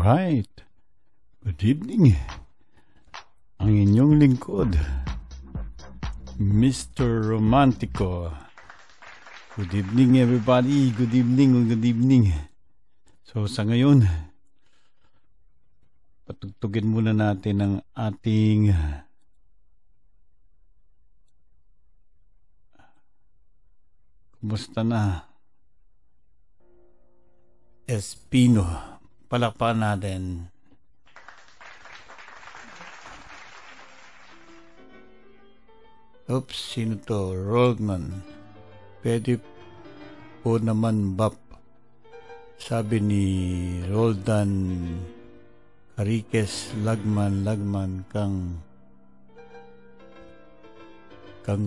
Alright. Good evening. Ang inyong lingkod, Mr. Romantico. Good evening everybody. Good evening. Good evening. So sa ngayon, patugtugin muna natin ang ating kumusta na Espino. Palakpakan natin. Oops, sino to? Roldman. Pwede po naman bap. Sabi ni Roldan Cariques, lagman kang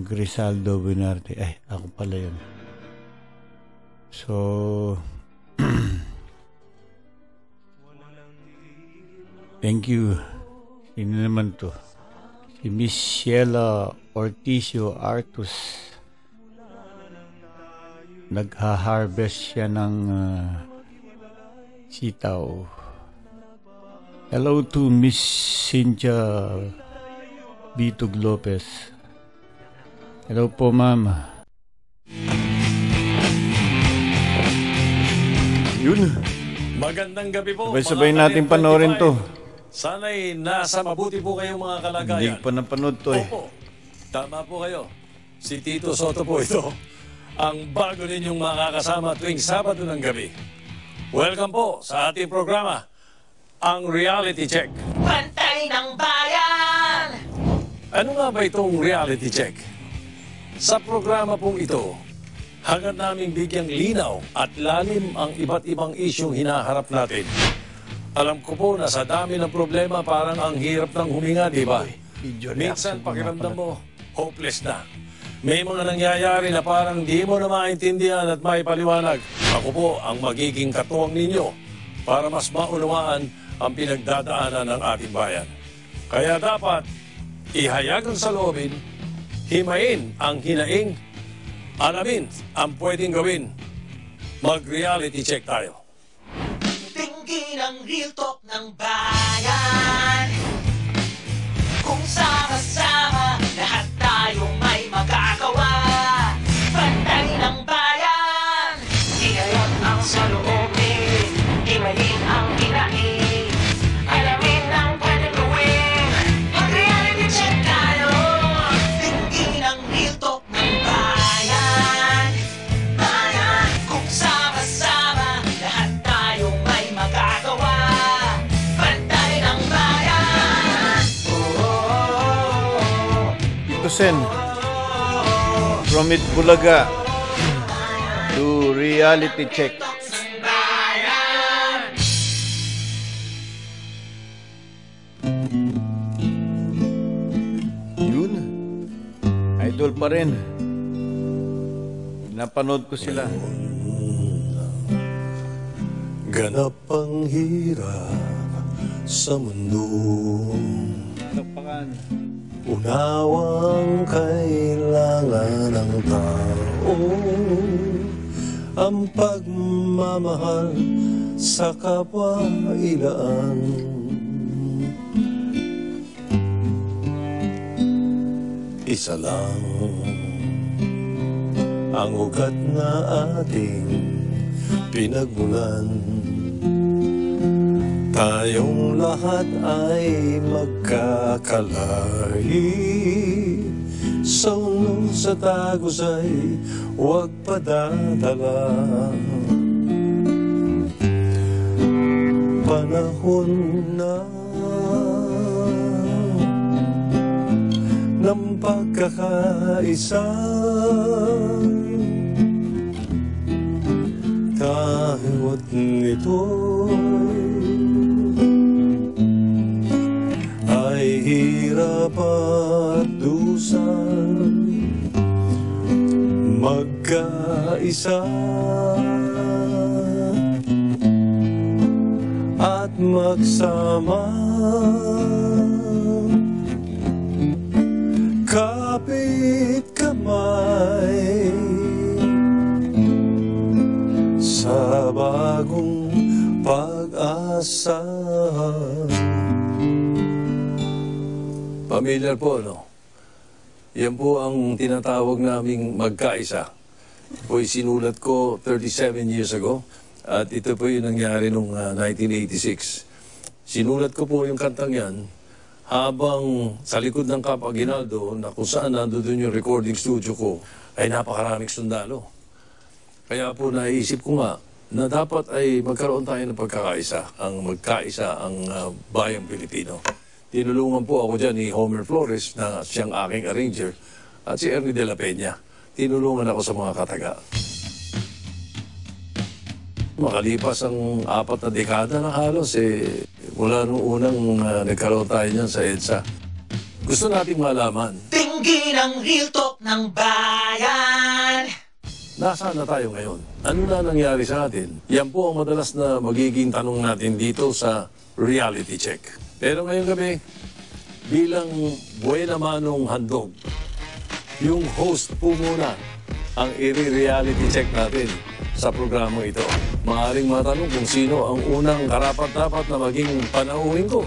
Grisaldo Binarte. Ay, ako pala yun. So, thank you. Sino naman to? Si Miss Sheila Orticio Artus. Nagha-harvest siya ng sitaw. Hello to Miss Cynthia Bitug Lopez. Hello po, ma'am. Yun. Magandang gabi po. Sabay natin panoorin to. Sana'y nasa mabuti po kayong mga kalagayan. Hindi pa napanood to eh. Opo, tama po kayo. Si Tito Soto po ito. Ang bago ninyong makakasama tuwing Sabado ng gabi. Welcome po sa ating programa, ang Reality Check. Pantay ng Bayan! Ano nga ba itong Reality Check? Sa programa pong ito, hangad naming bigyang linaw at lalim ang iba't ibang isyong hinaharap natin. Alam ko po na sa dami ng problema parang ang hirap ng huminga, di ba? Minsan pakiramdam mo, hopeless na. May mga nangyayari na parang di mo na maintindihan at maipaliwanag. Ako po ang magiging katuwang ninyo para mas maunawaan ang pinagdadaanan ng ating bayan. Kaya dapat ihayag ang saloobin, himayin ang hinaing, alamin ang pwedeng gawin. Mag-reality check tayo. Tingin ang real talk ng bayan. Kung sama-sama, lahat tayo may magagawa. Pantay ng bayan. Ihayag ang saloobin, himayin ang hinaing, alamin ang pwedeng gawin. Mag-reality check tayo. Tingin ang real talk ng bayan. Bayan. Kung sama-sama, lahat tayo may magagawa. Pantay ng bayan. Tito Sen from Itbulaga to Reality Check. Yun, idol pa rin. Napanood ko sila. Ganap ang hirap sa mundo. Tapakan. Unawang kailangan ng tao, ang pagmamahal sa kapwa-ilaan. Isa lang ang ugat na ating pinagmulan. Tayong lahat ay magkakalahi. Sa unong sa tagusay, huwag padadala. Panahon na ng pagkakaisa. Kahit nito'y ay hirap at dusa, magkaisa at magsama. Kapit kamay sa bagong pag-asa. inaasahan. Familiar po, no? Yan po ang tinatawag naming magkaisa. Po'y sinulat ko 37 years ago. At ito po yung nangyari noong 1986. Sinulat ko po yung kantang yan habang sa likod ng Camp Aguinaldo na kung saan nandun yung recording studio ko ay napakaraming sundalo. Kaya po naisip ko nga na dapat ay magkaroon tayo ng pagkakaisa, ang magkaisa ang bayang Pilipino. Tinulungan po ako dyan ni Homer Flores na siyang aking arranger at si Ernie de la Peña. Tinulungan ako sa mga kataga. Makalipas ang 4 na dekada na halos, mula nung unang nagkaroon tayo niyan sa EDSA. Gusto nating malaman, Tingin ang real talk ng bayan. nasaan na tayo ngayon? Ano na nangyari sa atin? Yan po ang madalas na magiging tanong natin dito sa reality check. Pero ngayong gabi, bilang buena manong handog, yung host po muna ang i-reality check natin sa programang ito. Maaaring matanong kung sino ang unang karapat-dapat na maging panauhin ko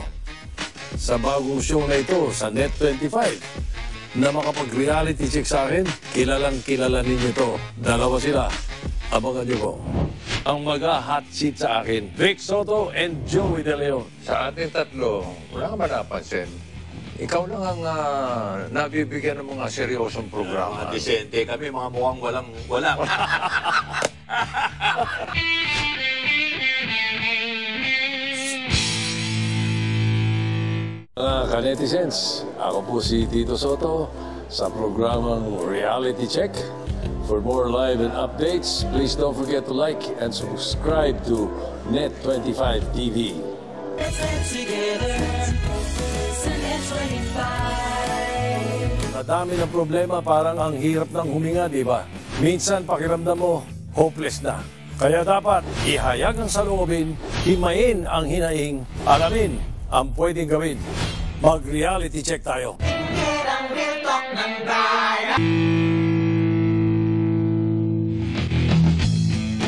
sa bagong show na ito sa Net25 na makapag-reality check sa akin. Kilalang kilala ninyo to. Dalawa sila. Abangan nyo po. Ang mag-hot seat sa akin, Vic Soto and Joey De Leon. Sa ating tatlo, wala ka ba napansin? Ikaw lang ang nabibigyan ng mga seryosong programa. Disente kami, mga mukhang walang. Kanetizens, ako po si Tito Soto sa programang Reality Check. For more live and updates, please don't forget to like and subscribe to Net25 TV. Let's get together. Sa Net25. Madami ng problema, parang ang hirap ng huminga, di ba? Minsan pakiramdam mo, hopeless na. Kaya dapat ihayag ang saloobin, himayin ang hinaing, alamin ang pwedeng gawin. Mag-reality check tayo. Tingin ang real talk ng bayan.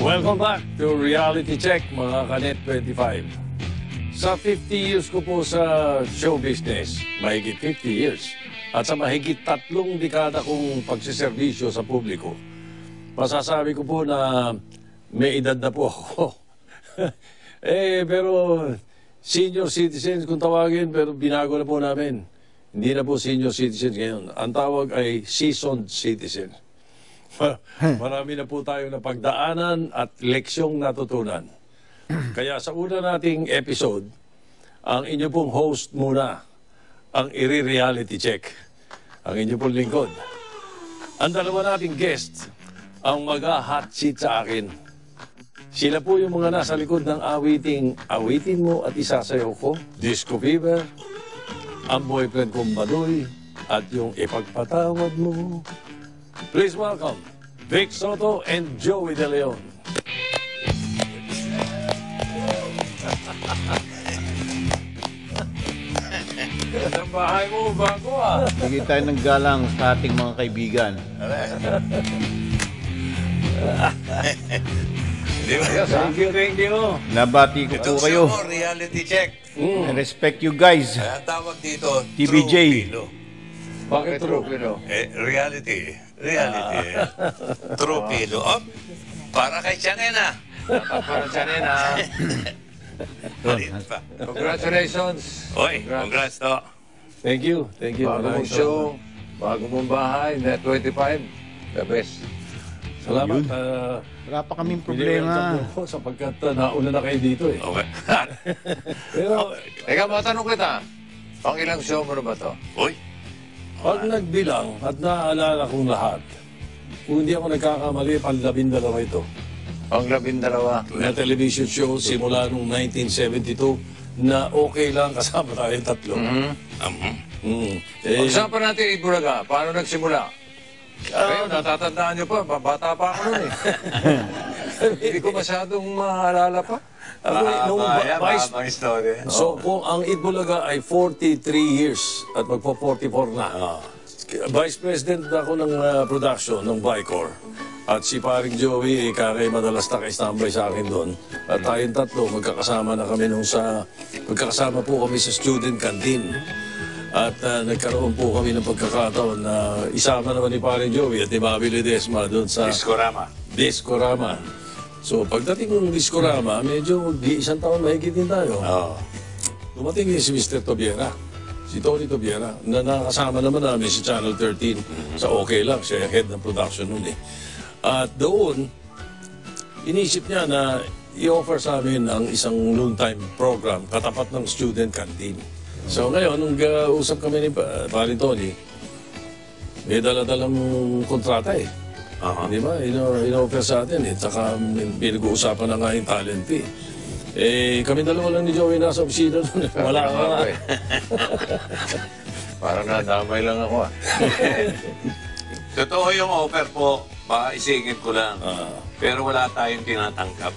Welcome back to Reality Check, mga Kanet25. Sa 50 years ko po sa show business, mahigit 50 years, at sa mahigit 3 dekada kong pagsiservisyo sa publiko, masasabi ko po na may edad na po ako. Pero senior citizens kung tawagin, pero binago na po namin. Hindi na po senior citizens ngayon. Ang tawag ay seasoned citizen. Marami na po tayo na pagdaanan at leksyong natutunan. Kaya sa una nating episode, ang inyo pong host muna ang i-reality check. Ang inyo pong lingkod. Ang dalawa nating guest ang mag-hot seat sa akin. Sila po yung mga nasa likod ng awitin mo at isasayaw ko, Disco Fever, ang boyfriend kong Badoy, at yung ipagpatawad mo. Please welcome Vic Soto and Joey De Leon. Ang bahay mo, bago ah. Bigay tayo ng galang sa ating mga kaibigan. Thank you. Nabati ko po kayo. Reality check. I respect you guys. Kaya tawag dito, TBJ. True Pilo. Bakit true, Pino? Reality. True Pilo. Oh, para kay Tiyanen ah. Para sa nena. Maliit pa. Congratulations. Oy, congrats to. Thank you. Bago mong show, bago mong bahay, Net25, the best. Salamat. Yun. Wala pa kaming problema. Ko, sapagkat nauna na kayo dito eh. Okay. Pero Teka, matanong kita. Pang ilang show mo na ba to? Uy, pag nagbilang at naaalala kong lahat, kung hindi ako nagkakamali, pang-12 ito. Pang 12. Na television show simula noong 1972 na okay lang kasama tayo tatlo. Pag-usapan natin Ibulaga, paano nagsimula? Kayo, natatandaan nyo pa, bata pa ako nun eh. Hindi ko masyadong maalala pa. So kung ang Itbulaga ay 43 years at magpo-44 na, Vice President ako ng production ng Vicor. At si paring Joey, kakay madalas nakistambay sa akin doon. At tayong tatlo, magkakasama po kami sa student canteen. At nagkaroon po kami ng pagkakataon na isama naman ni paring Joey at ni Bobby Ledesma doon sa Discorama. So pagdating ng Discorama, medyo isang taon mahigit din tayo. Dumating si Mr. Tobiera, si Tony Tobiera, na nakasama naman namin si Channel 13 sa Okay Lang, siya head ng production noon eh. At doon, inisip niya na i-offer sa amin ang isang noontime program katapat ng student canteen. So ngayon, nung usap kami ni Paring Tony, may dala-dalang kontrata eh. Di ba? In-offer sa atin eh. Tsaka pinag-uusapan na nga yung talent fee. Eh, kami dalawa lang ni Joey nasa opisina doon. Wala ka nga. Parang nadamay lang ako Totoo yung offer po, baka isingit ko lang. Pero wala tayong tinatanggap.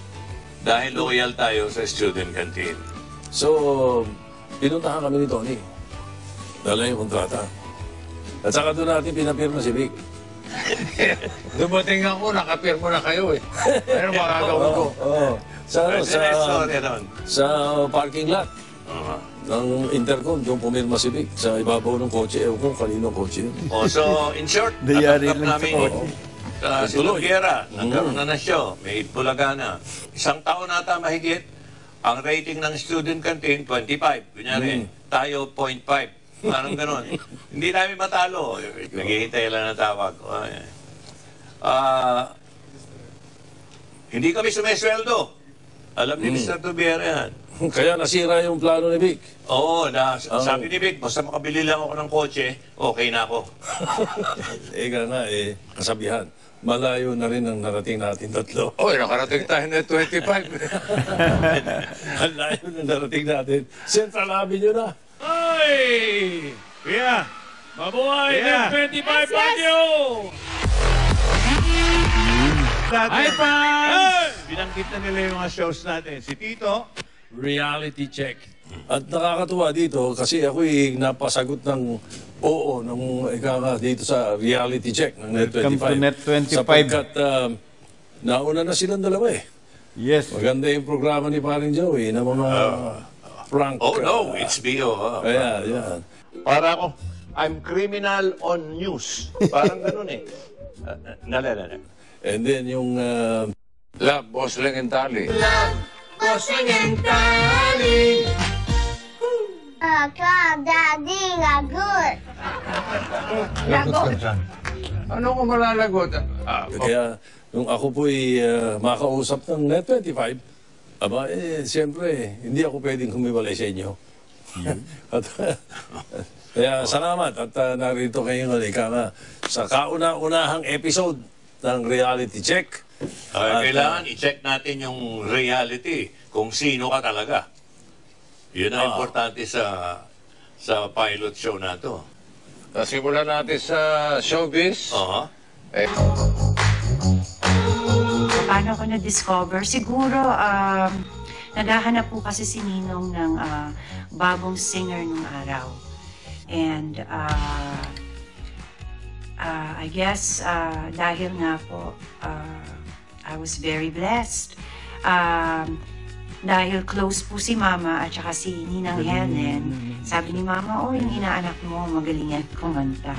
Dahil loyal tayo sa student canteen. So, pinuntahan kami ni Tony. Dala yung kontrata. At saka doon natin pinapirma si Vic. Dumating ako, nakapirmo na kayo eh. Pero makagawin ko. Sa parking lot ng Intercom, doon pumirma si Vic. Sa ibabaw ng kotse, ewan ko kaninong kotse yun. So, in short, Dayari natanggap lang namin si Tobiera, nagkaroon na show, may Itbulaga na. Isang taon nata mahigit, ang rating ng student canteen, 25. Kunyari, tayo, 0.5. Parang ganon. Hindi namin matalo. Naghihintay lang ng tawag. Hindi kami sumesweldo. Alam ni Mr. Tobiera yan. Kaya nasira yung plano ni Vic. Oo, sabi ni Vic, basta makabili lang ako ng kotse, okay na ako. Kasabihan. Malayo na rin ang narating natin tatlo. Nakarating tayo na 25. Malayo na narating natin. Central Avenue na. Ay! Kuya! Mabuhay ng 25 Radio! Hi, fans! Binanggit na nila yung mga shows natin. Si Tito, Reality Check. At nakakatuwa dito kasi ako'y napasagot ng oo nung dito sa Reality Check ng Welcome to Net25. Net25. Sapagkat nauna na silang dalawa eh. Yes. Maganda yung programa ni Paring Joey na mga prank. Oh no, it's BO. Kaya, yan. para ako, I'm criminal on news. Parang ganun eh. Nalala. And then yung Love, Boss Leng and Tali. Daddy, lagot. Ano ko malalagot? kaya nung ako po'y makausap ng Net25, siyempre, hindi ako pwedeng humiwalay sa inyo. At, kaya salamat at narito kayo ngayon sa kauna-unahang episode ng Reality Check. Kailangan i-check natin yung reality, kung sino ka talaga. Yun ang importante sa pilot show na to. Simulan natin sa showbiz. Paano ko na-discover? Siguro, naghahanap po kasi si Ninong ng bagong singer nung araw. And I guess dahil nga po, I was very blessed. Dahil close po si Mama at saka si Ninang Helen. Sabi ni Mama, yung inaanak mo, magaling yan kumanta.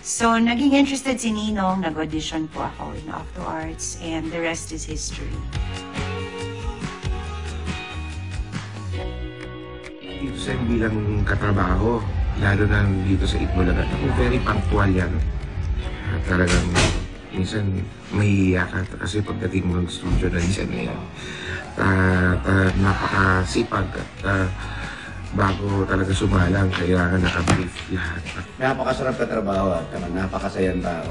So, naging interested si Ninong, nag-audition po ako in Octo Arts, and the rest is history. Dito sa bilang katrabaho, lalo na dito sa Itbulaga, ako very punctual yan. Talagang minsan mahihiya ka kasi pagdating mo ng studio na isa na yan. Napakasipag at bago talaga sumalang, kailangan nakabrief lahat. Napakasarap ka trabaho at napakasayang tao.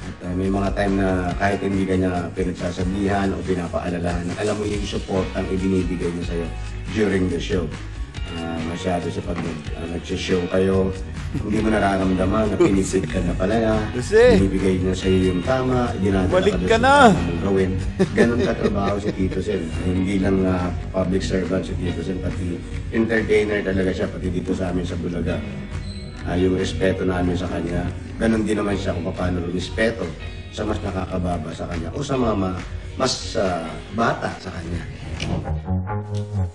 At may mga time na kahit hindi ka niya pinagsasabihan o pinapaalalahan, alam mo yung support ang ibinibigay niya sa'yo during the show. Masyado sa pag nag-show kayo, hindi mo nararamdaman na pinipid ka na pala na, binibigay niya sa'yo yung tama, dinadala ka na mong gawin. Ganon ka trabaho si Tito Sen. Hindi lang public servant si Tito Sen, pati entertainer talaga siya, pati dito sa amin sa Bulaga. yung respeto namin sa kanya. Ganon din naman siya kung paano respeto sa mas nakakababa sa kanya o sa mga mas bata sa kanya.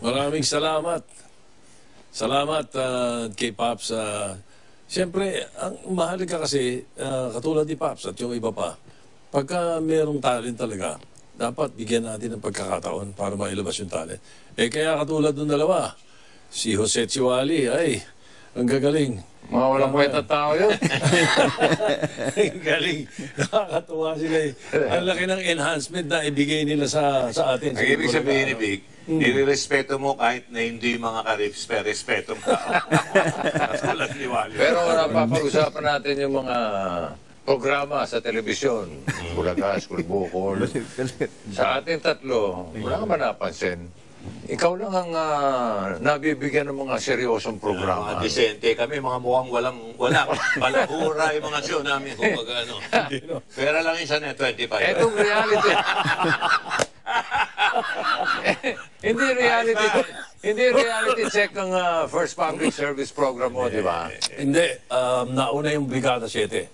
Maraming salamat. Salamat kay Pops. Siyempre, ang mahalaga kasi, katulad ni Pops at yung iba pa, pagka mayroong talent talaga, dapat bigyan natin ng pagkakataon para mailabas yung talent. Kaya katulad ng dalawa, si Jose at si Wally, ay, ang gagaling. Mga walang kwenta tao yun. Ang galing. Nakakatuwa sila eh. Ang laki ng enhancement na ibigay nila sa atin. Ang ibig sabihin ni Vic, nire-respeto mo kahit na hindi mga ka-respeto mo. Katulad ni Wally. Pero napapag-usapan natin yung mga programa sa telebisyon. Bulagas, Kulbukol. Sa ating tatlo, wala ka ba napansin? Ikaw lang ang nabibigyan ng mga seryosong programa. Mga disente kami, mga mukhang wala. Palahura yung mga show namin. Kung ano. Pera lang isa na 25. Etong reality. Hindi reality check ang first public service program mo, di ba? Hindi. Nauna yung Brigada 7.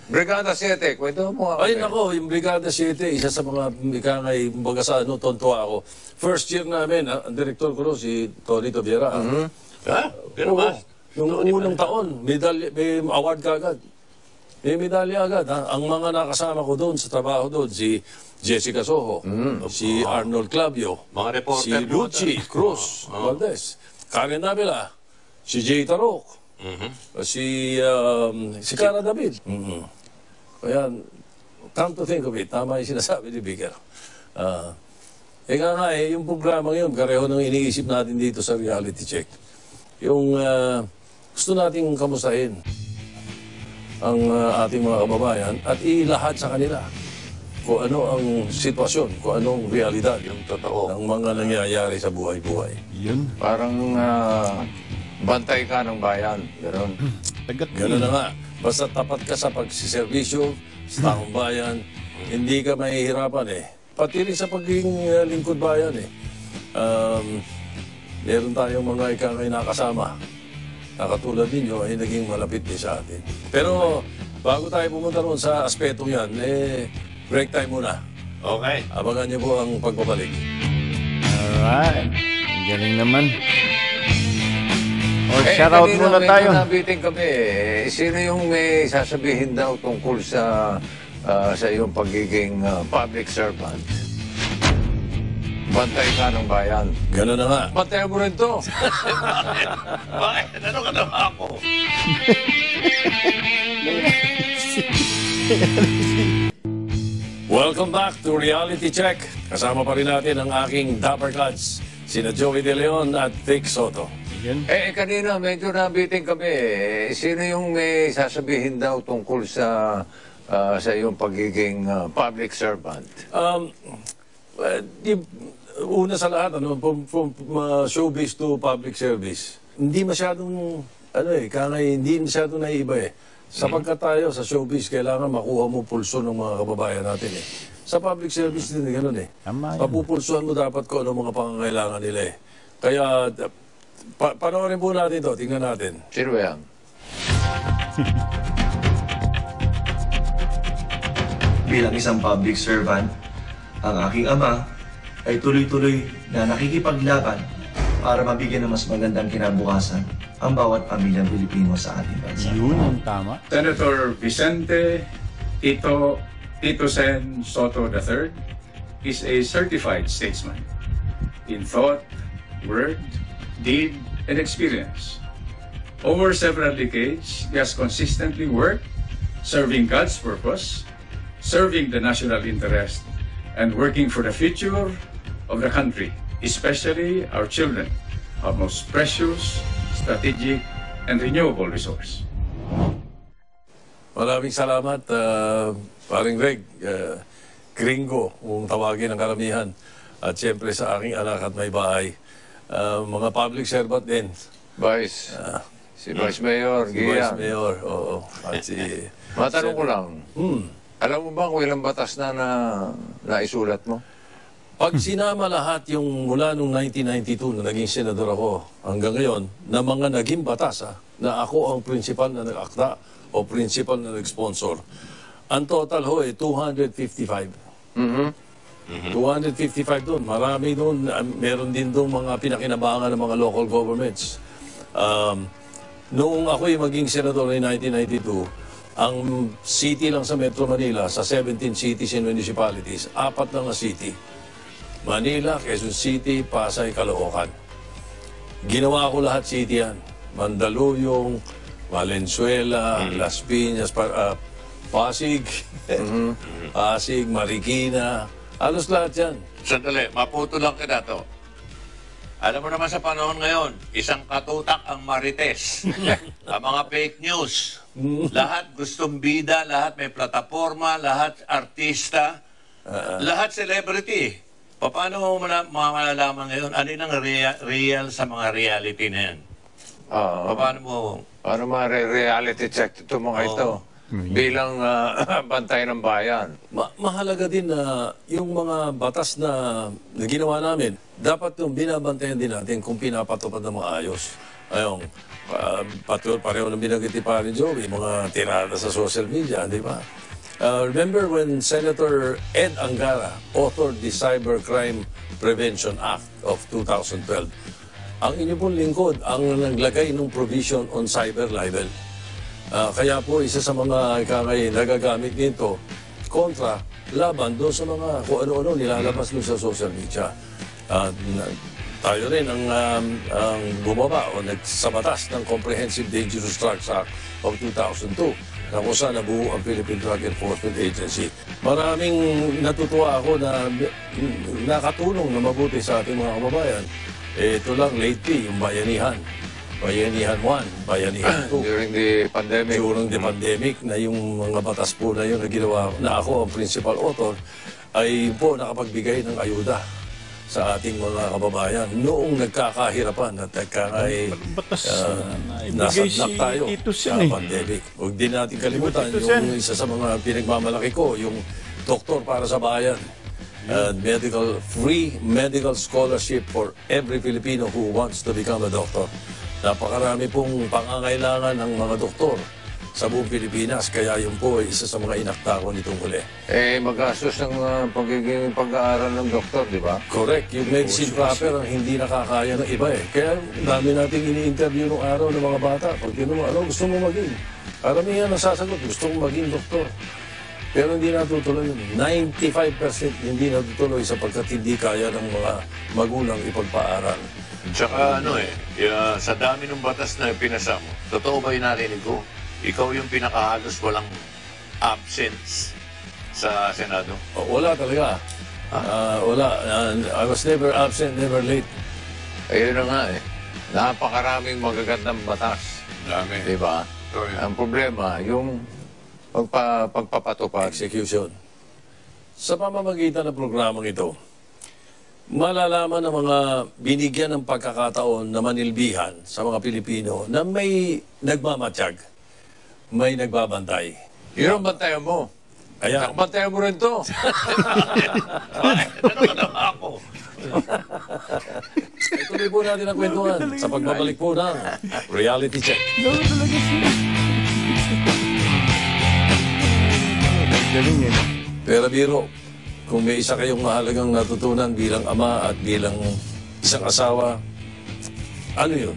Brigada 7, kwento mo ako. Ay, nako, yung Brigada 7, isa sa mga ikangay, baga sa tontuwa ako. First year namin, ang direktor ko rin, si Tony Tobiera. Pero ba? Yung unang taon, may award ka agad. May medalya agad. Ang mga nakasama ko doon, sa trabaho doon, si Jessica Soho, si Arnold Clavio, mga reporter si Lucci Cruz Valdez, Karen Davila, si Jay Tarok, si Cara David. Kaya, come to think of it, tama yung sinasabi ni Bigger. Yung programa ngayon, kareho nang iniisip natin dito sa reality check. Yung gusto nating kamustahin ang ating mga kababayan at ilahat sa kanila kung ano ang sitwasyon, kung anong realidad yung totoo ng mga nangyayari sa buhay-buhay. Yun. Parang bantay ka ng bayan. Ganon. Ganon na nga. Basta tapat ka sa pagsiservisyo sa taong bayan, hindi ka mahihirapan eh. Pati rin sa pagiging lingkod bayan eh. Meron tayong mga ikangay nakasama na katulad ninyo ay naging malapit din sa atin. Pero bago tayo pumunta roon sa aspetong yan, break time muna. Okay. Abangan niyo po ang pagbabalik. Alright. Galing naman. Shoutout muna tayo. Nabitin kami. Sino yung may sasabihin daw tungkol sa iyong pagiging public servant? Bantay ka ng bayan. Gano'n na nga. Bantayan mo rin to. Bakit? Ano ka naman ako? Welcome back to Reality Check. Kasama pa rin natin ang aking Dapper Cats, sina Joey De Leon at Vic Soto. Kanina medyo nabitin kami. Sino yung may sasabihin daw tungkol sa iyong pagiging public servant? Una sa lahat, from showbiz to public service, hindi masyadong, hindi masyadong naiiba eh. Sapagkat tayo sa showbiz, kailangan makuha mo pulso ng mga kababayan natin eh. Sa public service din, gano'n eh. Mapupulsuhan mo dapat kung ano mga pangangailangan nila eh. Kaya, panoorin po natin ito, tingnan natin. Sino ba yan? Bilang isang public servant, ang aking ama ay tuloy-tuloy na nakikipaglaban para mabigyan ng mas magandang kinabukasan ang bawat pamilyang Pilipino sa ating bansa. Yun ang tama. Senator Vicente Tito Sen Soto III is a certified statesman in thought, word, deed, and experience. Over several decades, he has consistently worked serving God's purpose, serving the national interest, and working for the future of the country, especially our children, our most precious, strategic, and renewable resource. Maraming salamat, paring Reg, Gringo, kung tawagin ang karamihan. At siyempre sa aking anak at may bahay. Mga public servant din. Vice. Si Vice Mayor, si Vice Mayor, oo. At si... Matanong ko lang, alam mo ba kung ilang batas na naisulat mo? Pag sinama lahat yung mula nung 1992 na naging senador ako hanggang ngayon, na mga naging batas na ako ang principal na nag-akta o principal na nag-sponsor, ang total ho ay 255. 255 doon. Marami doon. Meron din doon mga pinakinabangan ng mga local governments. Noong ako'y maging senador in 1992, ang city lang sa Metro Manila, sa 17 cities and municipalities, 4 lang na city. Manila, Quezon City, Pasay, Caloocan. Ginawa ko lahat city yan. Mandaluyong, Valenzuela, Las Piñas, Pasig, Pasig, Marikina, halos lahat yan. Sandali, maputo lang kita to. Alam mo naman sa panahon ngayon, isang katutak ang marites. Ang mga fake news. Lahat gustong bida, lahat may plataforma, lahat artista, lahat celebrity. Paano mo malalaman ngayon? Ano yung real sa mga reality na yan? Paano mo? Paano ma-reality check ito mga ito? Bilang bantay ng bayan. Mahalaga din na yung mga batas na ginawa namin, dapat yung binabantayan din natin kung pinapatupad na maayos. Ayong, pareho na binagiti pa rin Joey, mga tirada sa social media, di ba? Remember when Senator Ed Angara authored the Cybercrime Prevention Act of 2012? Ang inyo pong lingkod ang naglagay ng provision on cyber libel. Kaya po isa sa mga ikangay nagagamit nito kontra laban doon sa mga kung ano-ano nilalabas doon sa social media. Tayo rin ang bumaba o nagsabatas ng Comprehensive Dangerous Drugs Act of 2002 na kung saan nabuo ang Philippine Drug Enforcement Agency. Maraming natutuwa ako na nakatulong na mabuti sa ating mga kababayan. Ito lang lately, yung Bayanihan. Bayanihan 1, Bayanihan 2. During the pandemic. During the pandemic, na yung mga batas po na yun na ginawa, na ako ang principal author, ay po nakapagbigay ng ayuda sa ating mga kababayan noong nagkakahirapan at nasadnak tayo sa pandemic. Huwag din natin kalimutan yung isa sa mga pinagmamalaki ko, yung doktor para sa bayan. Free medical scholarship for every Filipino who wants to become a doctor. Napakarami pong pangangailangan ng mga doktor sa buong Pilipinas, kaya yun po ay isa sa mga inakta ko nitong huli. Magastos ng pagiging pag-aaral ng doktor, di ba? Correct. Yung medicine proper ang hindi nakakaya ng iba Kaya dami nating ini-interview nung araw ng mga bata. Pag tinanong, ano gusto mo maging? Karamihan ang sasagot, gusto mo maging doktor. Pero hindi natutuloy yun. 95% hindi natutuloy sapagkat hindi kaya ng mga magulang ipagpaaral. Tsaka sa dami ng batas na pinasa mo, totoo ba yung narinig ko? Ikaw yung pinakahalos walang absence sa Senado? Wala talaga. Wala. I was never absent, never late. Ayun na nga Napakaraming magagandang batas. Dami. Diba? Ang problema, yung pagpapatupad. Execution. Sa pamamagitan ng programang ito, malalaman ng mga binigyan ng pagkakataon na manilbihan sa mga Pilipino na may nagmamatsyag, may nagbabantay. Yun ang bantayan mo. Kaya, bantayan mo rin to. Ano ka naman ako? Ituloy po natin ang kwentuhan sa pagbabalik po ng Reality Check. Pero biro, kung may isa kayong mahalagang natutunan bilang ama at bilang isang asawa, ano yun?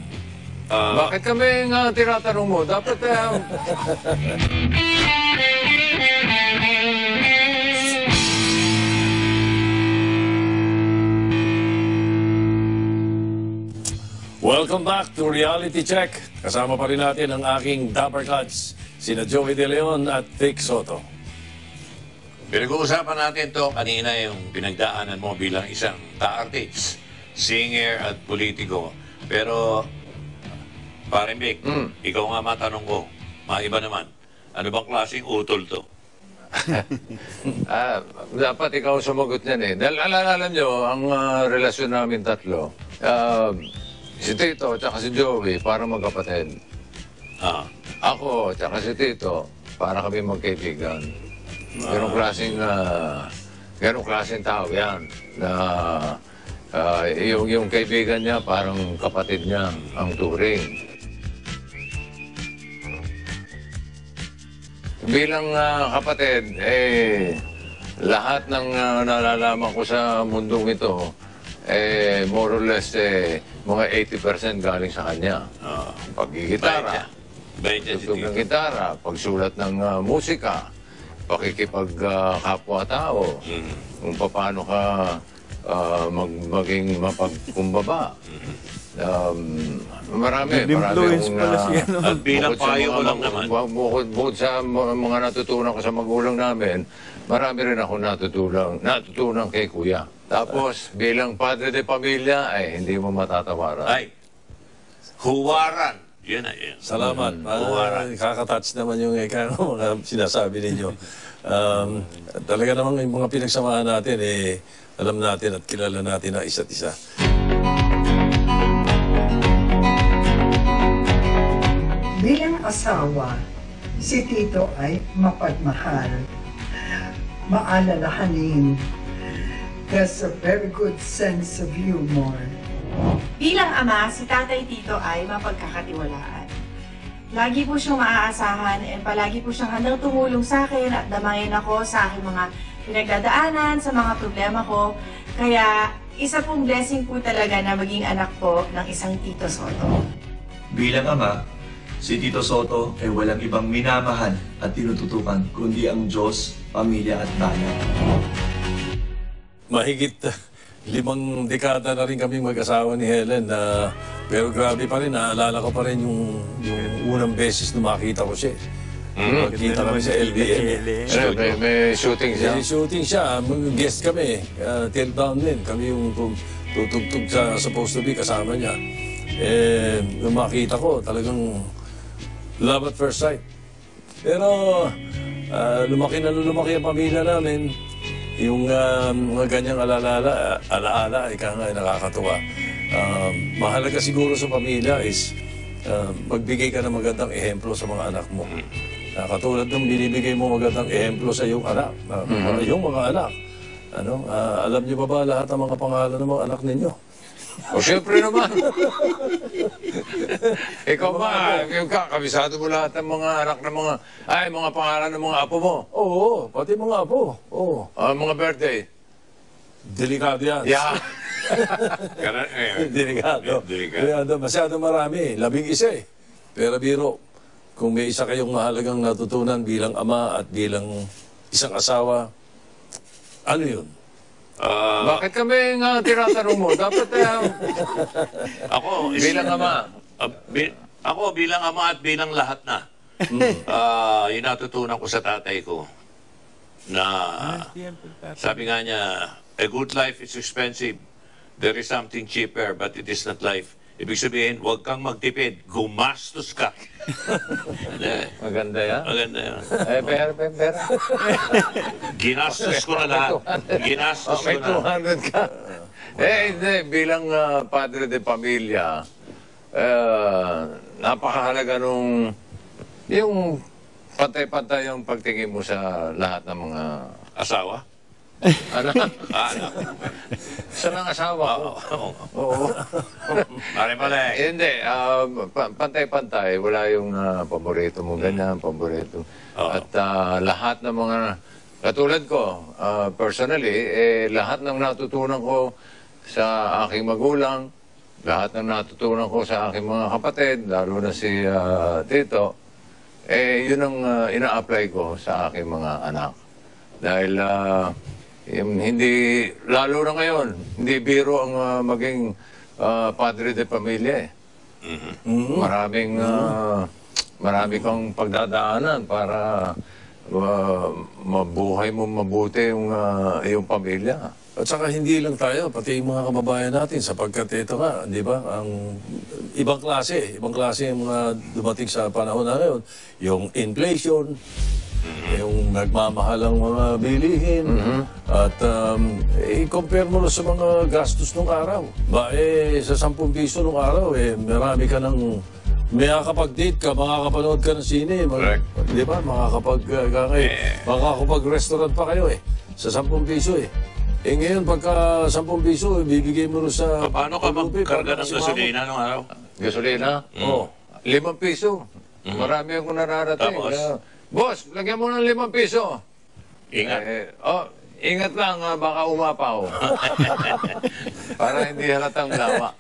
Bakit kami nga tinatanong mo? Dapat Welcome back to Reality Check. Kasama pa rin natin ang aking Dapper Cats, sina Joey De Leon at Vic Soto. Pinag-uusapan natin to kanina yung pinagdaanan mo bilang isang ka-artist, singer at politiko. Pero, pare Vic, ikaw nga matanong ko, maiba naman, ano bang klaseng utol to? Dapat ikaw sumagot niyan Dahil alam nyo, ang relasyon namin tatlo, si Tito at si Joey, para magkapatid. Ako at si Tito, para kami magkaibigan. Ganong klaseng ganong klaseng tao yan. Na yung kaibigan niya, parang kapatid niya ang turing. Bilang kapatid, lahat ng nalalaman ko sa mundong ito, more or less, mga 80% galing sa kanya. Pag-gitara, tugtog ng gitara, pagsulat ng musika, pakikipag-kapwa-tao, kung paano ka maging mapagkumbaba. Marami akong at bilang payo ko lang naman. Bukod sa mga natutunan ko sa magulang namin, marami rin ako natutunan kay Kuya. Tapos, bilang padre de pamilya, ay hindi mo matatawaran. Ay, huwaran. Yun na yun. Salamat. Kakatouch naman yung mga sinasabi ninyo. Talaga naman yung mga pinagsamahan natin, alam natin at kilala natin ang isa't isa. Bilang asawa, si Tito ay mapagmahal, maalalahanin, has a very good sense of humor. Bilang ama, si Tatay Tito ay mapagkakatiwalaan. Lagi po siyang maaasahan at palagi po siyang handang tumulong sa akin at damayin ako sa aking mga pinagdadaanan, sa mga problema ko. Kaya isa pong blessing po talaga na maging anak po ng isang Tito Soto. Bilang ama, si Tito Soto ay walang ibang minamahal at tinututukan kundi ang Diyos, pamilya at bayan. Mahigit 5 dekada na rin kaming mag-asawa ni Helen pero grabe pa rin, naalala ko pa rin yung unang beses na makita ko siya. Magkita kami sa LBM. May shooting siya? May shooting siya. Guest kami. Till down din. Kami yung tutugtog sa supposed to be kasama niya. Nung makita ko, talagang love at first sight. Pero lumaki ang pamilya namin. Yung mga ganyang alaala, ika nga nakakatuwa. Mahalaga siguro sa pamilya is magbigay ka ng magandang ehemplo sa mga anak mo. Katulad ng binibigay mo magandang ehemplo sa iyong anak. Yung mga anak. Alam niyo ba lahat ng mga pangalan ng mga anak ninyo? O siyempre naman. Ikaw ba, kabisado mo lahat ng mga anak ng mga pangalan ng mga apo mo? Oo, pati mga apo. Oo. Mga birthday? Delikado yan. Yeah. Delikado. Masyado marami. 11 Pero biro, kung may isa kayong mahalagang natutunan bilang ama at bilang isang asawa, ano yun? Bakit kami nga tinatanong mo? Dapat ako bilang ama. Ako bilang ama at bilang lahat na. Yung natutunan ko sa tatay ko na sabi nga niya, a good life is expensive. There is something cheaper, but it is not life. Ibig sabihin, huwag kang magtipid. Gumastos ka. Maganda yan? Maganda yan. Pera. Ginastos ko na lahat. Ginastos ko na. 200 ka. Hindi. Bilang padre de pamilya, napakahalaga nung yung pantay-pantay yung pagtingin mo sa lahat ng mga asawa. Anak? Sa ng asawa ko. Oo. Pare-pare. Hindi. Pantay-pantay. Wala yung paborito mo ganyan, paborito. At lahat ng mga katulad ko, personally, lahat ng natutunan ko sa aking magulang, lahat ng natutunan ko sa aking mga kapatid, lalo na si Tito, yun ang ina-apply ko sa aking mga anak. Dahil hindi, lalo na ngayon, hindi biro ang maging padre de pamilya. Marami kang pagdadaanan para mabuhay mo mabuti yung pamilya. At saka hindi lang tayo, pati yung mga kababayan natin, sapagkat ito nga, di ba, ang ibang klase yung mga dumating sa panahon na ngayon, yung inflation, yung nagmamahalang mga bilihin, at i-compare mo na sa mga gastos ng araw. Sa 10 piso ng araw, marami ka ng, makakapag-date ka, makakapanood ka ng sine, di ba, makakapag-restaurant pa kayo sa 10 piso eh. Eh ngayon, pagka 10 piso, bibigay mo rin sa... Paano ka magkarga ng gasolina nung araw? Gasolina? Oo. 5 piso. Marami akong nararating. Tapos? Boss, lagyan mo ng 5 piso. Ingat. Ingat lang, baka umapaw. Para hindi halatang lawa.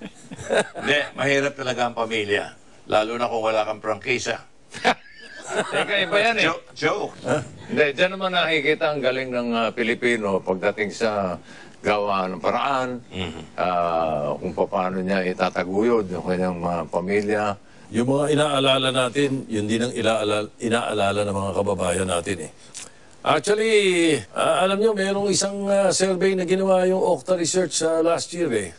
Hindi, mahirap talaga ang pamilya. Lalo na kung wala kang prangkisa. Teka, iba yan eh. Joke. Hindi, dyan naman nakikita ang galing ng Pilipino pagdating sa gawa ng paraan, kung paano niya itataguyod yung kanyang pamilya. Yung mga inaalala natin, yun din ang inaalala ng mga kababayan natin eh. Actually, alam nyo, mayroong isang survey na ginawa yung Okta Research last year eh.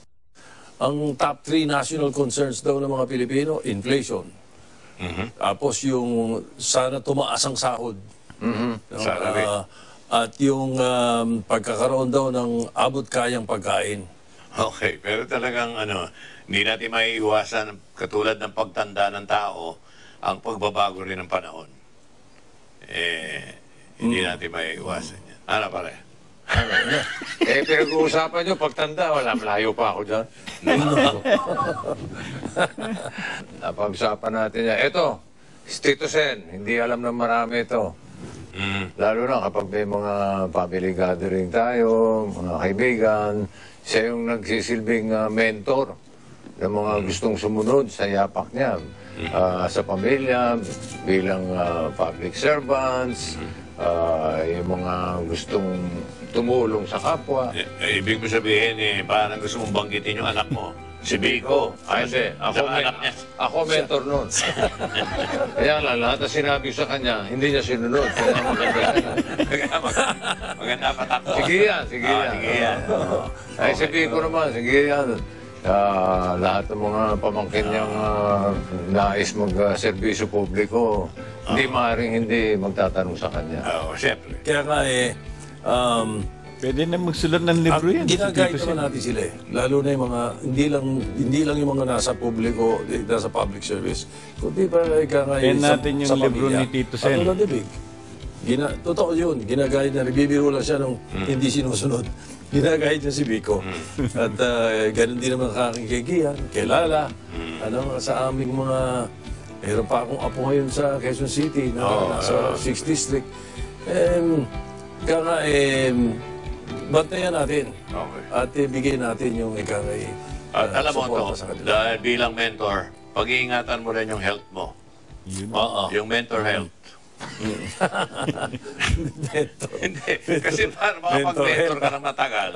Ang top 3 national concerns daw ng mga Pilipino, inflation. Tapos yung sana tumaas ang sahod. At yung pagkakaroon daw ng abot-kayang pagkain. Okay, pero talagang hindi natin maiiwasan katulad ng pagtanda ng tao ang pagbabago rin ng panahon. Hindi natin maiiwasan yan. Ano pare? Pinag-uusapan nyo, pagtanda, malayo pa ako dyan. Napag-usapan natin yan. Ito, Tito Sen, hindi alam ng marami ito. Lalo na kapag may mga family gathering tayo, mga kaibigan, siya yung nagsisilbing mentor ng mga gustong sumunod sa yapak niya. Sa pamilya, bilang public servants, yung mga gustong tumulong sa kapwa. Ibig mo sabihin parang gusto mong banggitin yung anak mo. Si Biko. Ay, hindi. Ako mentor nun. Kaya lang, lahat na sinabi sa kanya, hindi niya sinunod. Kaya maganda patakbo. Sige yan. Ay, si Biko naman, sige yan. Lahat ng mga pamangkin niyang nais mag-serbisyo publiko, hindi maaaring hindi magtatanong sa kanya. Oo, siyempre. Kaya nga pwede na magsulat ng libro yan. Ginaguide naman natin sila eh. Lalo na yung mga, hindi lang yung mga nasa publiko, nasa public service. Kundi pa Kaya natin yung libro ni Tito Sen. Ano na dibig? Totoo yun. Ginaguide na. Nagbibiro lang siya nung hindi sinusunod. Ginaguide niya si Biko. At ganun din naman aking kaibigan, kay Lala. Sa aming mga, meron pa akong apo ngayon sa Quezon City, nasa 6th District. Kaya bantayan natin. Okay. At bigyan natin yung ikangay At alam mo ito, dahil bilang mentor, pag-iingatan mo rin yung health mo. Yung mentor health. Hindi. Kasi para makapag-mentor ka ng matagal,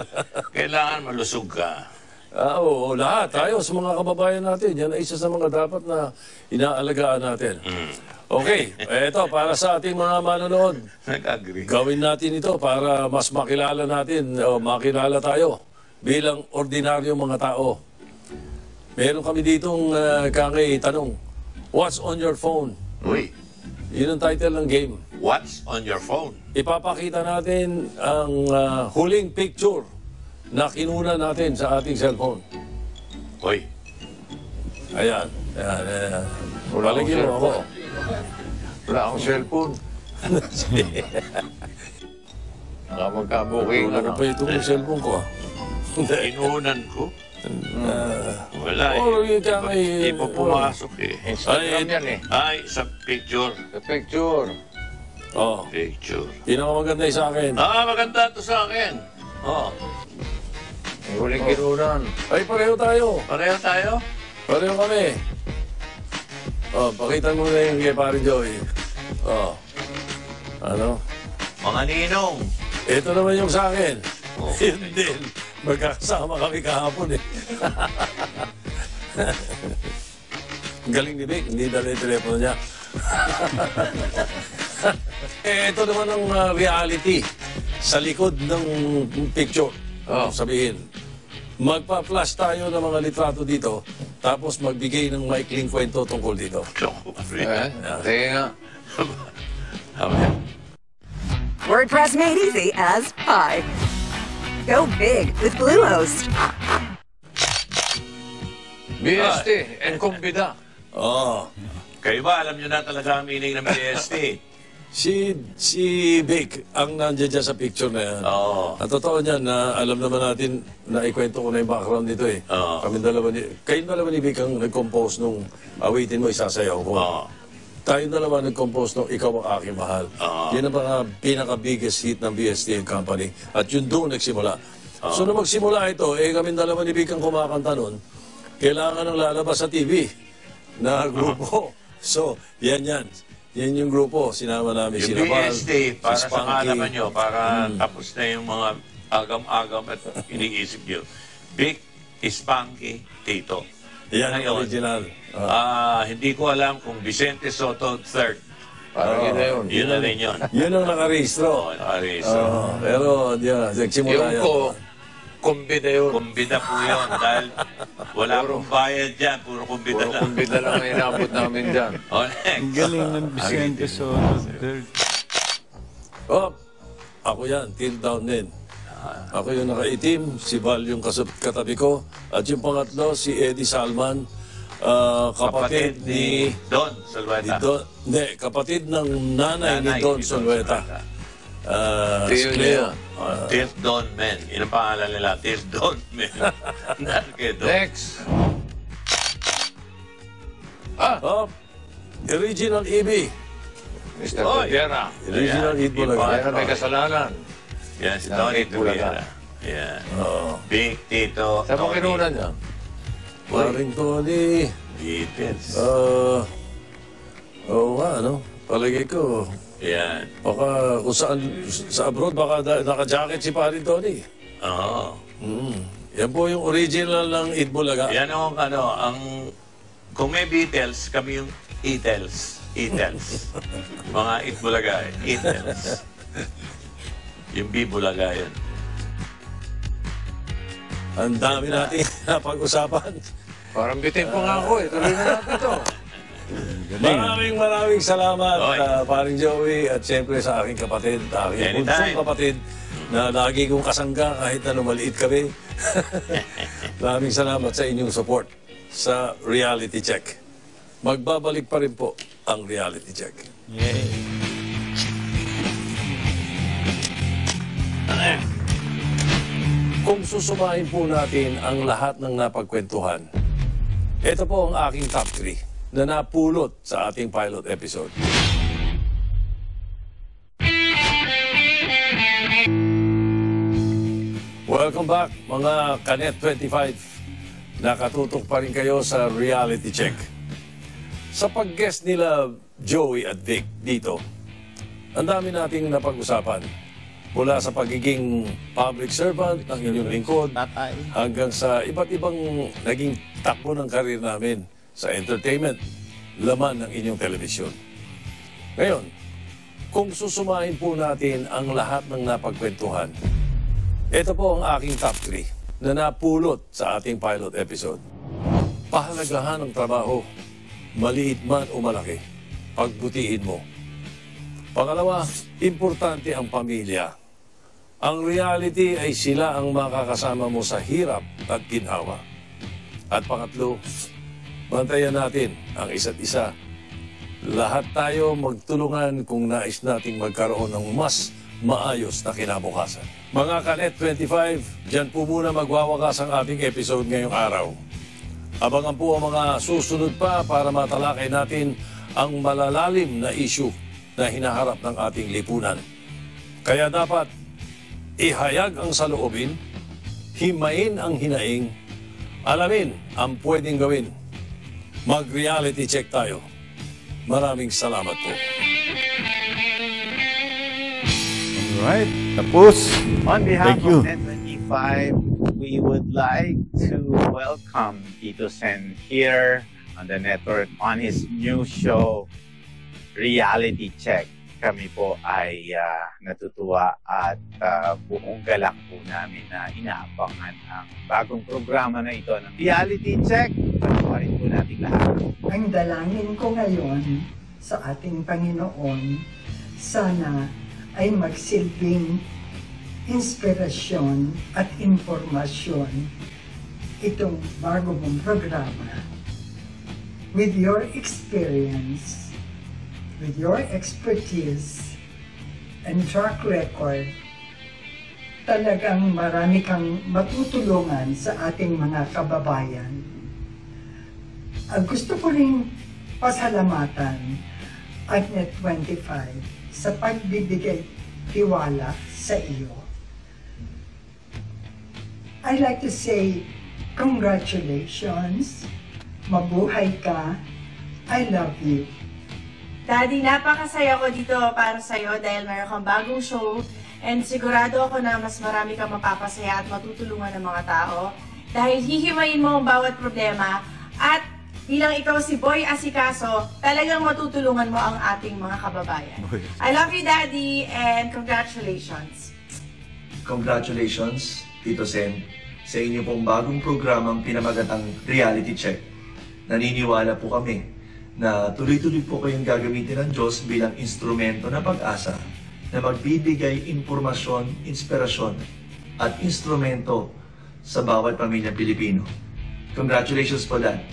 kailangan malusog ka. Oo, lahat. Tayo sa mga kababayan natin, yan ay isa sa mga dapat na inaalagaan natin. Okay, eto, para sa ating mga manonood, gawin natin ito para mas makilala natin o makilala tayo bilang ordinaryong mga tao. Meron kami ditong tanong, what's on your phone? Uy. Yun ang title ng game. What's on your phone? Ipapakita natin ang huling picture na kinuna natin sa ating cellphone. Uy. Ayan. Paligyan mo ako. Wala akong cellphone. Magkabuking Wala pa itong cellphone ko. Inuunan ko? Wala eh. Ipo pumasok eh. Instagram yan eh. Ay, sa picture. Sa picture. Oo. Picture. Pinakamaganda sa akin. Maganda ito sa akin. Huling kinunan. Ay, pareho tayo. Pareho tayo? Pareho kami. Pakita mo na yung kay Pare Joey. Ano? Mga ninong. Ito naman yung sa akin. Yun din. Magkakasama kami kahapon eh. Galing ni Vic, hindi dala yung telepono niya. Ito naman ang reality sa likod ng picture. Sabihin, magpa-flash tayo ng mga litrato dito, tapos magbigay ng maikling kwento tungkol dito. Sige nga. WordPress made easy as pie. Go big with Bluehost. BST and Kumbida. Kayo ba, alam nyo na talaga ang meaning ng BST? Si Vic ang nandiyan dyan sa picture na yan. Ang totoo niyan na alam naman natin na ikwento ko na yung background nito eh. Kayong dalawa ni Vic ang nag-compose nung Awitin Mo Isasayaw Ko. Tayong dalawa nag-compose nung Ikaw Ang Aking Mahal. Yan ang mga pinaka-biggest hit ng BST Company. At yun doon nagsimula. So nung magsimula ito, kaming dalawa ni Vic ang kumakanta nun, kailangan ng lalabas sa TV na grupo. So, yan. Yan yung grupo. Sinama namin yung sila Val, BST, para si sa kaalaman nyo, para Hmm. tapos na yung mga agam-agam at iniisip nyo. Big, Spanky, Tito. Yan ang Ngayon, original. hindi ko alam kung Vicente Soto III. Parang yun na yun. Yun na rin yun. Yun ang nakarehistro. Nakarehistro. Pero, yan, nagsimula Yung yan. ko, kumbida yun. Kumbida po yun dahil wala akong bayad dyan. Puro kumbida lang. Kumbida lang ang inabot namin dyan. Ang galing ng Vicente Soto III. Ako yan, Till Down din. Ako yung nakaitim, si Val yung katabi ko. At yung pangatlo, si Eddie Salman, kapatid ni Don Solweta. Kapatid ng nanay ni Don Solweta. Tiyo niya. Till Don Men. Yun ang pangalan nila. Till Don Men. Next. Original EB. Mr. Tubiera. Original Eat Bulaga. Tubiera may kasalanan. Yan, si Tony Tubiera. Yan. Big Tito. Saan mo kinunan niya? Paring Tony. Beatles. Palagay ko. Yan. Baka kung saan, sa abroad, baka naka-jacket si Paring Tony. Oo. Yan po yung original ng Eat Bulaga. Yan ang kung may Beatles, kami yung Eatles. Mga Eat Bulaga. Eatles. Yung B Bulaga yun. Ang dami natin napag-usapan. Parang bitin po nga ako eh. Tuloy na natin ito. Maraming salamat, paring Joey, at siyempre sa aking kapatid, aking bunsong kapatid, na lagi kong kasangga kahit na maliit kami. Maraming salamat sa inyong support sa Reality Check. Magbabalik pa rin po ang Reality Check. Yay! Kung susumahin po natin ang lahat ng napagkwentuhan, ito po ang aking top 3 na napulot sa ating pilot episode. Welcome back, mga Kanet 25. Nakatutok pa rin kayo sa Reality Check. Sa pag-guest nila Joey at Vic dito, ang dami nating napag-usapan. Mula sa pagiging public servant ng inyong lingkod hanggang sa iba't ibang naging takbo ng karir namin sa entertainment, laman ng inyong telebisyon. Ngayon, kung susumahin po natin ang lahat ng napagkwentuhan, ito po ang aking top 3 na napulot sa ating pilot episode. Pahalagahan ng trabaho, maliit man o malaki, pagbutihin mo. Pangalawa, importante ang pamilya. Ang reality ay sila ang makakasama mo sa hirap at ginhawa. At pangatlo, bantayan natin ang isa't isa. Lahat tayo magtulungan kung nais nating magkaroon ng mas maayos na kinabukasan. Mga Kanet 25, dyan po muna magwawakas ang ating episode ngayong araw. Abangan po ang mga susunod pa para matalakay natin ang malalalim na issue na hinaharap ng ating lipunan. Kaya dapat ihayag ang saloobin, himayin ang hinaing, alamin ang pwedeng gawin. Mag-reality check tayo. Maraming salamat po. Alright, tapos. On behalf Thank you. of Net25, we would like to welcome Tito Sen here on the network on his new show, Reality Check. Kami po ay natutuwa at buong galak po namin na inaabangan ang bagong programa na ito ng Reality Check. Panoorin po natin lahat. Ang dalangin ko ngayon sa ating Panginoon, sana ay magsilbing inspirasyon at informasyon itong bago mong programa. With your experience, with your expertise and track record, talagang marami kang matutulungan sa ating mga kababayan. Gusto ko ring pasalamatan ang Net25 sa pagbibigay tiwala sa iyo. I'd like to say congratulations, mabuhay ka, I love you. Daddy, napakasaya ko dito para sa'yo dahil mayroon kang bagong show and sigurado ako na mas marami kang mapapasaya at matutulungan ng mga tao dahil hihimayin mo ang bawat problema at bilang ikaw si Boy Asikaso, talagang matutulungan mo ang ating mga kababayan. I love you, Daddy, and congratulations. Congratulations, Tito Sen, sa inyo pong bagong programang pinamagatang Reality Check. Naniniwala po kami na tuloy-tuloy po kayong gagamitin ng Diyos bilang instrumento ng pag-asa na magbibigay impormasyon, inspirasyon at instrumento sa bawat pamilyang Pilipino. Congratulations po, Dad.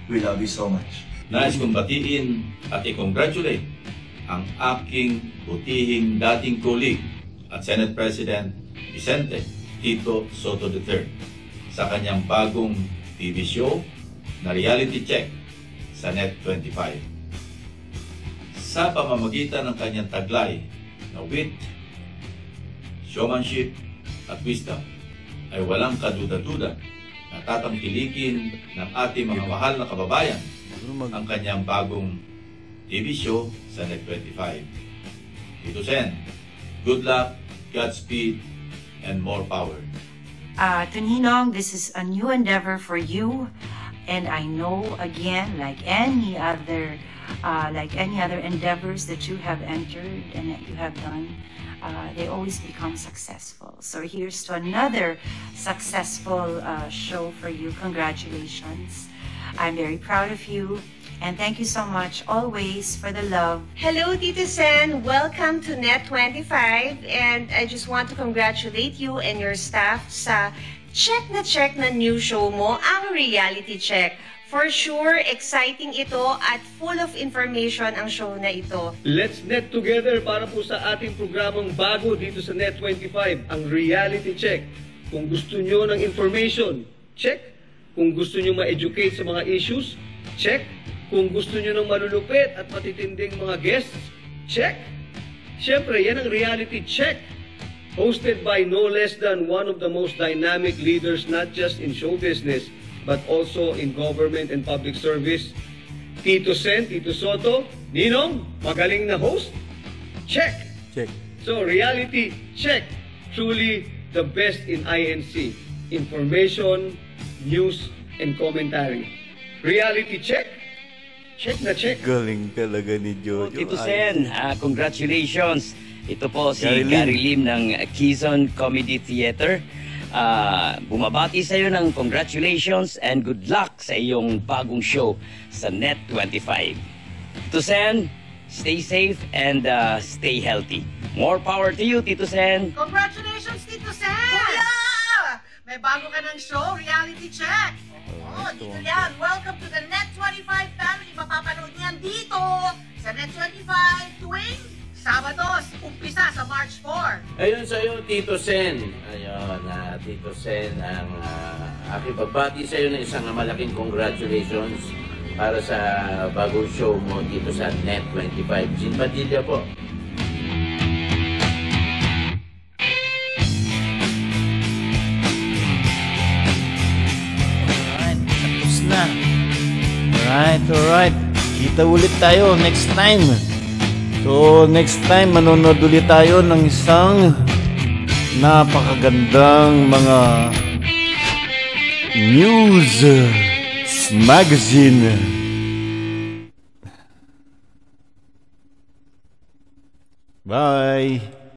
We love you so much. Nais kong batiin at i-congratulate ang aking butihing dating colleague at Senate President Vicente Tito Soto III sa kanyang bagong TV show na Reality Check sa Net25. Sa pamamagitan ng kanyang taglay na wit, showmanship at wisdom ay walang kaduda-duda na tatangkilikin ng ating mga mahal na kababayan ang kanyang bagong TV show sa Net25. Tito Sen, good luck, Godspeed, and more power. To Ninong, this is a new endeavor for you, and I know again, like any other endeavors that you have entered and that you have done, they always become successful. So here's to another successful show for you. Congratulations. I'm very proud of you. And thank you so much always for the love. Hello, Tito Sen. Welcome to Net25. And I just want to congratulate you and your staff sa check na new show mo, ang Reality Check. For sure, exciting ito at full of information ang show na ito. Let's net together para po sa ating programang bago dito sa Net25, ang Reality Check. Kung gusto nyo ng information, check. Kung gusto nyo ma-educate sa mga issues, check. Kung gusto nyo ng malulupit at matitinding mga guests, check. Siyempre, yan ang Reality Check. Hosted by no less than one of the most dynamic leaders not just in show business, but also in government and public service. Tito Sen, Tito Soto, Ninong, magaling na host? Check! Check. So, Reality Check. Truly the best in INC. Information, news, and commentary. Reality Check. Check na check. Galing talaga ni Jojo. Tito Sen, congratulations. Ito po si Gary Lim ng Quezon Comedy Theater. Bumabati sa iyo ng congratulations and good luck sa iyong bagong show sa Net25. Tito Sen, stay safe and stay healthy. More power to you, Tito Sen. Congratulations, Tito Sen! Kuya! May bago ka ng show, Reality Check. Dito yan. Welcome to the Net25 family. Mapapanood niyan dito sa Net25 tuwing Sabados, umpisa sa March 4. Ayun sa iyo, Tito Sen. Ayun, Tito Sen, ang aking pagbati sa iyo ng isang malaking congratulations para sa bagong show mo dito sa Net25. Jean Padilla po. Alright, tapos na. Alright. Kita ulit tayo next time. So, next time, manonood ulit tayo ng isang napakagandang mga news magazine. Bye!